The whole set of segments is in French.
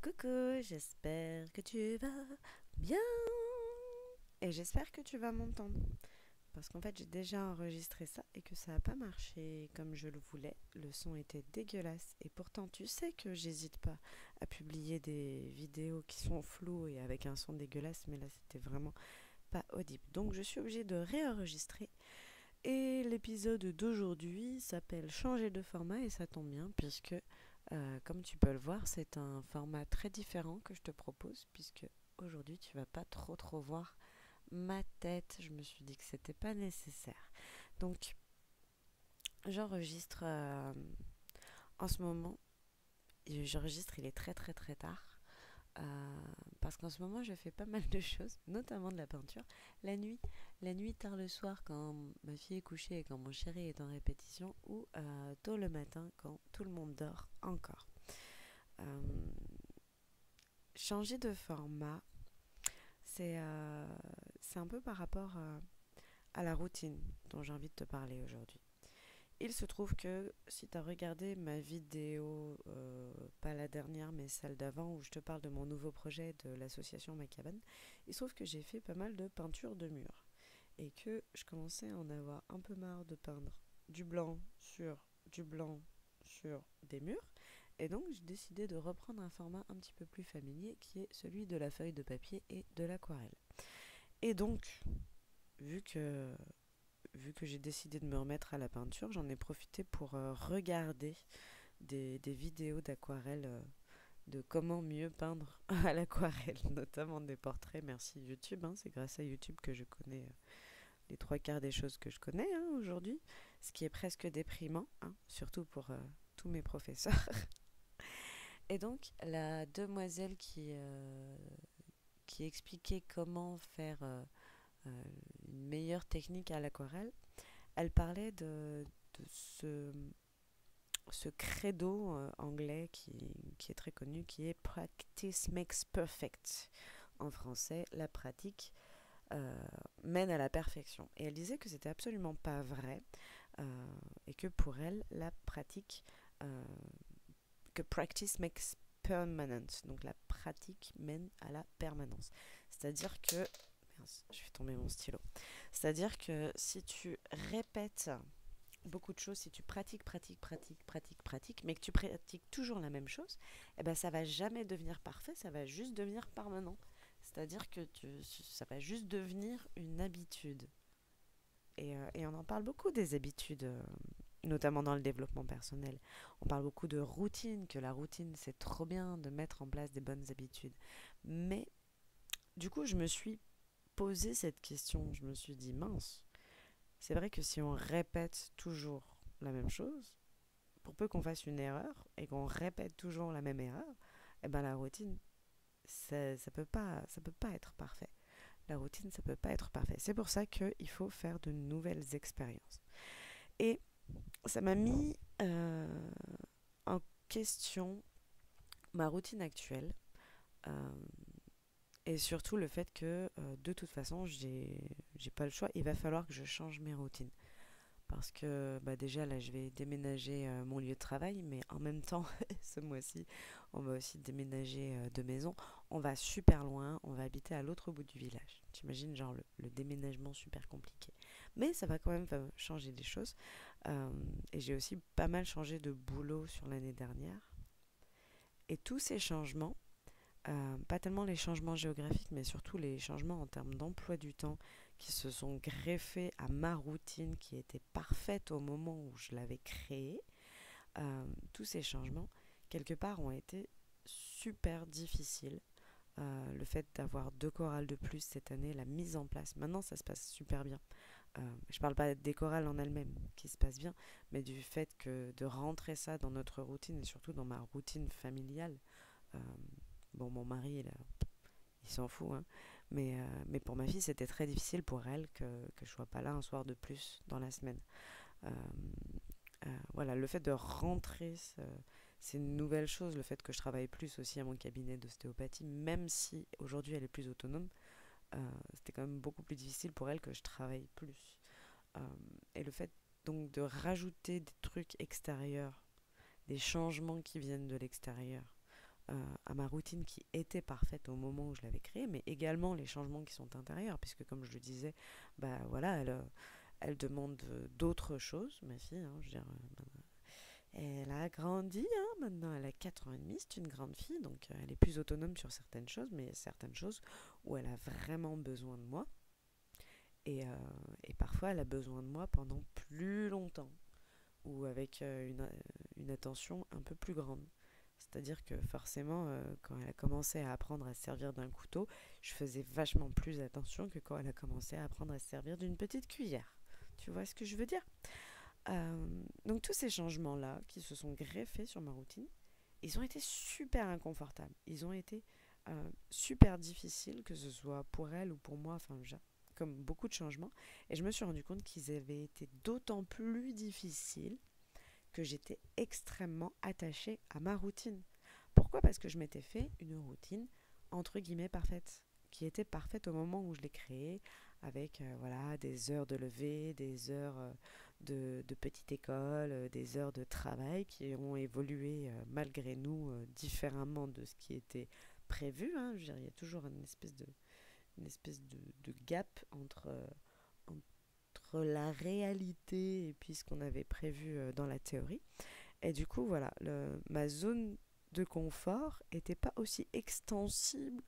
Coucou, j'espère que tu vas bien et j'espère que tu vas m'entendre parce qu'en fait j'ai déjà enregistré ça et que ça n'a pas marché comme je le voulais. Le son était dégueulasse et pourtant tu sais que j'hésite pas à publier des vidéos qui sont floues et avec un son dégueulasse, mais là c'était vraiment pas audible. Donc je suis obligée de réenregistrer et l'épisode d'aujourd'hui s'appelle Changer de format et ça tombe bien puisque comme tu peux le voir, c'est un format très différent que je te propose puisque aujourd'hui tu vas pas trop voir ma tête. Je me suis dit que c'était pas nécessaire. Donc j'enregistre en ce moment. J'enregistre, il est très tard. euh, Parce qu'en ce moment je fais pas mal de choses, notamment de la peinture. La nuit, la nuit tard le soir quand ma fille est couchée et quand mon chéri est en répétition, ou tôt le matin quand tout le monde dort encore. Euh, Changer de format, c'est c'est un peu par rapport à la routine dont j'ai envie de te parler aujourd'hui. Il se trouve que si tu as regardé ma vidéo, pas la dernière mais celle d'avant où je te parle de mon nouveau projet de l'association Ma Cabane, il se trouve que j'ai fait pas mal de peinture de mur et que je commençais à en avoir un peu marre de peindre du blanc sur du blanc sur des murs. Et donc j'ai décidé de reprendre un format un petit peu plus familier qui est celui de la feuille de papier et de l'aquarelle. Et donc, vu que, vu que j'ai décidé de me remettre à la peinture, j'en ai profité pour regarder des vidéos d'aquarelle, de comment mieux peindre à l'aquarelle, notamment des portraits. Merci YouTube, hein, c'est grâce à YouTube que je connais les trois quarts des choses que je connais, hein, aujourd'hui, ce qui est presque déprimant, hein, surtout pour tous mes professeurs. Et donc, la demoiselle qui expliquait comment faire euh, une meilleure technique à l'aquarelle, elle parlait de ce credo anglais qui est très connu, qui est Practice makes perfect. En français, la pratique euh, mène à la perfection. Et elle disait que c'était absolument pas vrai, et que pour elle, la pratique, euh, que practice makes permanent, donc la pratique mène à la permanence. C'est-à-dire que, mince, je vais tomber mon stylo. C'est-à-dire que si tu répètes beaucoup de choses, si tu pratiques, mais que tu pratiques toujours la même chose, eh ben ça va jamais devenir parfait, ça va juste devenir permanent. C'est-à-dire que ça va juste devenir une habitude. Et on en parle beaucoup des habitudes, notamment dans le développement personnel. On parle beaucoup de routine, que la routine, c'est trop bien de mettre en place des bonnes habitudes. Mais du coup, je me suis posé cette question. Je me suis dit, mince, c'est vrai que si on répète toujours la même chose, pour peu qu'on fasse une erreur et qu'on répète toujours la même erreur, eh ben la routine, ça peut pas être parfait. La routine, ça peut pas être parfait. C'est pour ça qu'il faut faire de nouvelles expériences. Et ça m'a mis en question ma routine actuelle, euh, et surtout le fait que de toute façon, j'ai pas le choix. Il va falloir que je change mes routines. Parce que bah déjà là je vais déménager mon lieu de travail, mais en même temps ce mois-ci on va aussi déménager de maison. On va super loin, on va habiter à l'autre bout du village. T'imagines genre le déménagement super compliqué. Mais ça va quand même changer des choses. Euh, et j'ai aussi pas mal changé de boulot sur l'année dernière. Et tous ces changements, pas tellement les changements géographiques, mais surtout les changements en termes d'emploi du temps qui se sont greffés à ma routine qui était parfaite au moment où je l'avais créée, tous ces changements, quelque part, ont été super difficiles. Le fait d'avoir deux chorales de plus cette année, la mise en place, maintenant ça se passe super bien. Je parle pas des chorales en elles-mêmes qui se passent bien, mais du fait que de rentrer ça dans notre routine et surtout dans ma routine familiale. euh, Bon, mon mari, il s'en fout, hein. Mais pour ma fille, c'était très difficile pour elle que je sois pas là un soir de plus dans la semaine. Euh, voilà, le fait de rentrer, c'est une nouvelle chose. Le fait que je travaille plus aussi à mon cabinet d'ostéopathie, même si aujourd'hui elle est plus autonome, c'était quand même beaucoup plus difficile pour elle que je travaille plus. Euh, et le fait donc de rajouter des trucs extérieurs, des changements qui viennent de l'extérieur, à ma routine qui était parfaite au moment où je l'avais créée, mais également les changements qui sont intérieurs, puisque comme je le disais, bah voilà, elle demande d'autres choses, ma fille, hein, je veux dire, elle a grandi, hein, maintenant elle a 4 ans et demi, c'est une grande fille, donc elle est plus autonome sur certaines choses, mais certaines choses où elle a vraiment besoin de moi, et, euh, et parfois elle a besoin de moi pendant plus longtemps, ou avec une attention un peu plus grande. C'est-à-dire que forcément, quand elle a commencé à apprendre à se servir d'un couteau, je faisais vachement plus attention que quand elle a commencé à apprendre à se servir d'une petite cuillère. Tu vois ce que je veux dire? Donc tous ces changements-là qui se sont greffés sur ma routine, ils ont été super inconfortables. Ils ont été super difficiles, que ce soit pour elle ou pour moi, enfin comme beaucoup de changements. Et je me suis rendu compte qu'ils avaient été d'autant plus difficiles que j'étais extrêmement attachée à ma routine. Pourquoi? Parce que je m'étais fait une routine entre guillemets parfaite, qui était parfaite au moment où je l'ai créée, avec voilà, des heures de lever, des heures de petite école, des heures de travail qui ont évolué malgré nous différemment de ce qui était prévu. Hein. Je veux dire, il y a toujours une espèce de gap entre la réalité et puis ce qu'on avait prévu dans la théorie. Et du coup, voilà, ma zone de confort n'était pas aussi extensible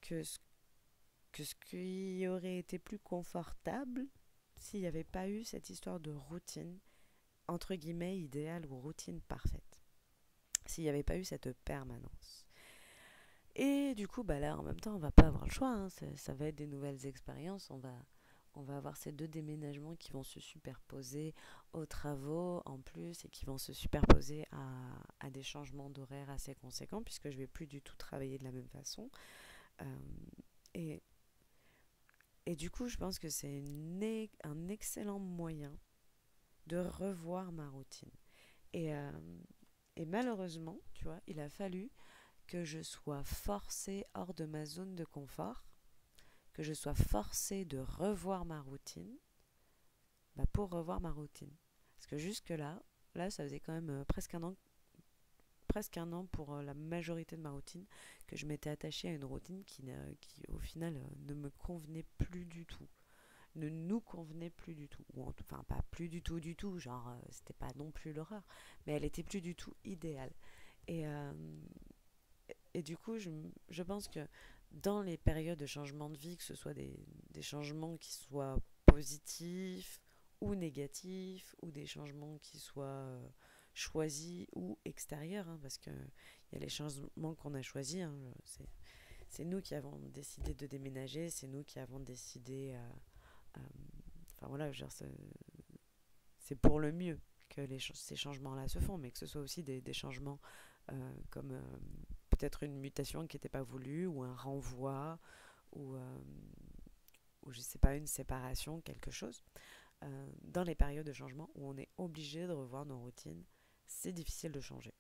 que ce qui aurait été plus confortable s'il n'y avait pas eu cette histoire de routine, entre guillemets, idéale ou routine parfaite. S'il n'y avait pas eu cette permanence. Et du coup, bah là, en même temps, on va pas avoir le choix. Hein. Ça va être des nouvelles expériences. On va avoir ces deux déménagements qui vont se superposer aux travaux en plus et qui vont se superposer à des changements d'horaire assez conséquents puisque je vais plus du tout travailler de la même façon. Euh, et, et du coup, je pense que c'est un excellent moyen de revoir ma routine. Et, euh, et malheureusement, tu vois, il a fallu que je sois forcée hors de ma zone de confort, que je sois forcée de revoir ma routine, bah pour revoir ma routine. Parce que là, ça faisait quand même presque un an pour la majorité de ma routine, que je m'étais attachée à une routine qui au final, ne me convenait plus du tout. Ne nous convenait plus du tout. Ou enfin, pas plus du tout, genre, c'était pas non plus l'horreur, mais elle était plus du tout idéale. Et, euh, et du coup, je pense que dans les périodes de changement de vie, que ce soit des changements qui soient positifs ou négatifs, ou des changements qui soient choisis ou extérieurs, hein, parce qu'il y a les changements qu'on a choisis, hein, c'est nous qui avons décidé de déménager, c'est nous qui avons décidé... enfin voilà, c'est pour le mieux que ces changements-là se font, mais que ce soit aussi des changements comme peut-être une mutation qui n'était pas voulue, ou un renvoi, ou, ou je sais pas, une séparation, quelque chose. Dans les périodes de changement où on est obligé de revoir nos routines, c'est difficile de changer,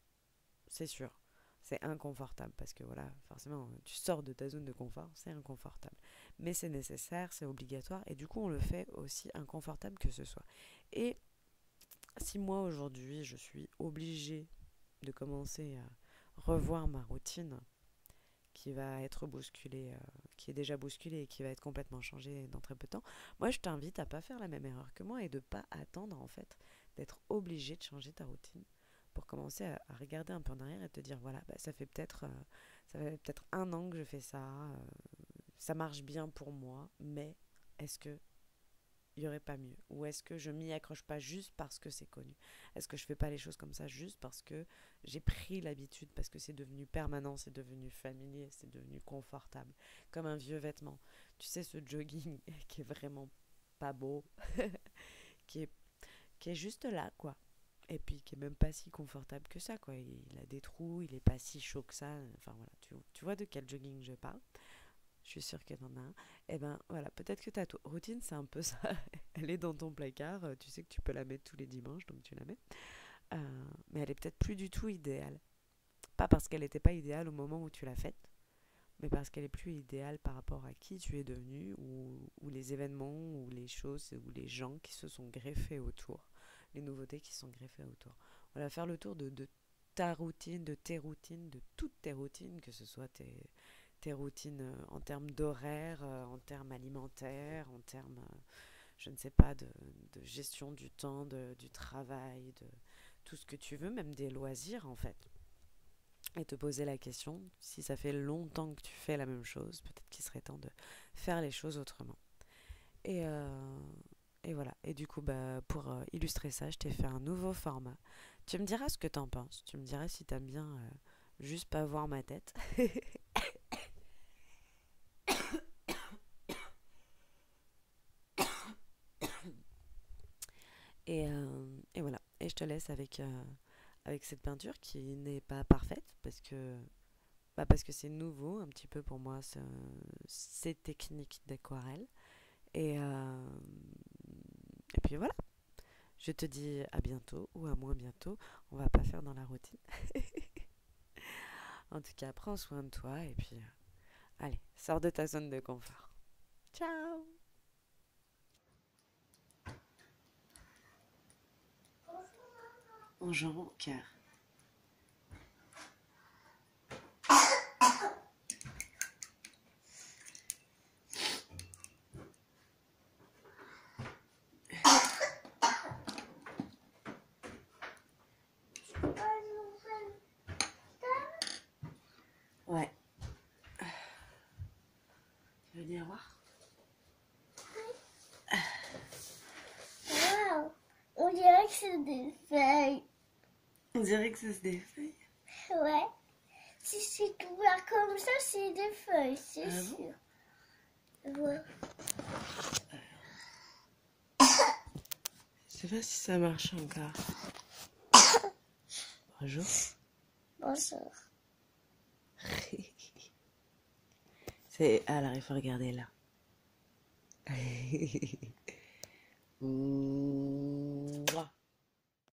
c'est sûr. C'est inconfortable parce que voilà, forcément, tu sors de ta zone de confort, c'est inconfortable. Mais c'est nécessaire, c'est obligatoire, et du coup, on le fait aussi inconfortable que ce soit. Et si moi aujourd'hui, je suis obligée de commencer à revoir ma routine qui va être bousculée, qui est déjà bousculée et qui va être complètement changée dans très peu de temps, moi je t'invite à pas faire la même erreur que moi et de pas attendre en fait d'être obligé de changer ta routine pour commencer à regarder un peu en arrière et te dire voilà, bah, ça fait peut-être un an que je fais ça, ça marche bien pour moi, mais est-ce que il n'y aurait pas mieux? Ou est-ce que je m'y accroche pas juste parce que c'est connu? Est-ce que je fais pas les choses comme ça juste parce que j'ai pris l'habitude, parce que c'est devenu permanent, c'est devenu familier, c'est devenu confortable, comme un vieux vêtement. Tu sais, ce jogging qui est vraiment pas beau, qui est, qui est juste là, quoi. Et puis qui est même pas si confortable que ça, quoi. Il a des trous, il est pas si chaud que ça. Enfin voilà, tu vois de quel jogging je parle? Je suis sûre que t'en as un. Et ben voilà, peut-être que ta routine, c'est un peu ça. Elle est dans ton placard, tu sais que tu peux la mettre tous les dimanches, donc tu la mets. Mais elle est peut-être plus du tout idéale. Pas parce qu'elle n'était pas idéale au moment où tu l'as faite, mais parce qu'elle est plus idéale par rapport à qui tu es devenu, ou les événements, ou les choses, ou les gens qui se sont greffés autour, les nouveautés qui sont greffées autour. Voilà, faire le tour de ta routine, de tes routines, de toutes tes routines, que ce soit tes routines en termes d'horaire, en termes alimentaires, en termes, je ne sais pas, de gestion du temps, du travail, de tout ce que tu veux, même des loisirs en fait. Et te poser la question, si ça fait longtemps que tu fais la même chose, peut-être qu'il serait temps de faire les choses autrement. Et, euh, et voilà. Et du coup, bah, pour illustrer ça, je t'ai fait un nouveau format. Tu me diras ce que t'en penses. Tu me diras si t'aimes bien juste pas voir ma tête. Et voilà. Et je te laisse avec cette peinture qui n'est pas parfaite parce que c'est nouveau un petit peu pour moi ces techniques d'aquarelle. Et, euh, et puis voilà. Je te dis à bientôt ou à moins bientôt. On va pas faire dans la routine. En tout cas, prends soin de toi et puis allez, sors de ta zone de confort. Ciao. Bonjour mon cœur. Ouais. Tu veux venir voir? Wow. On dirait que c'est des feuilles. On dirait que c'est des feuilles. Ouais. Si c'est couvert comme ça, c'est des feuilles, c'est sûr. Ouais. Je sais pas si ça marche encore. Bonjour. Bonjour. Alors il faut regarder là.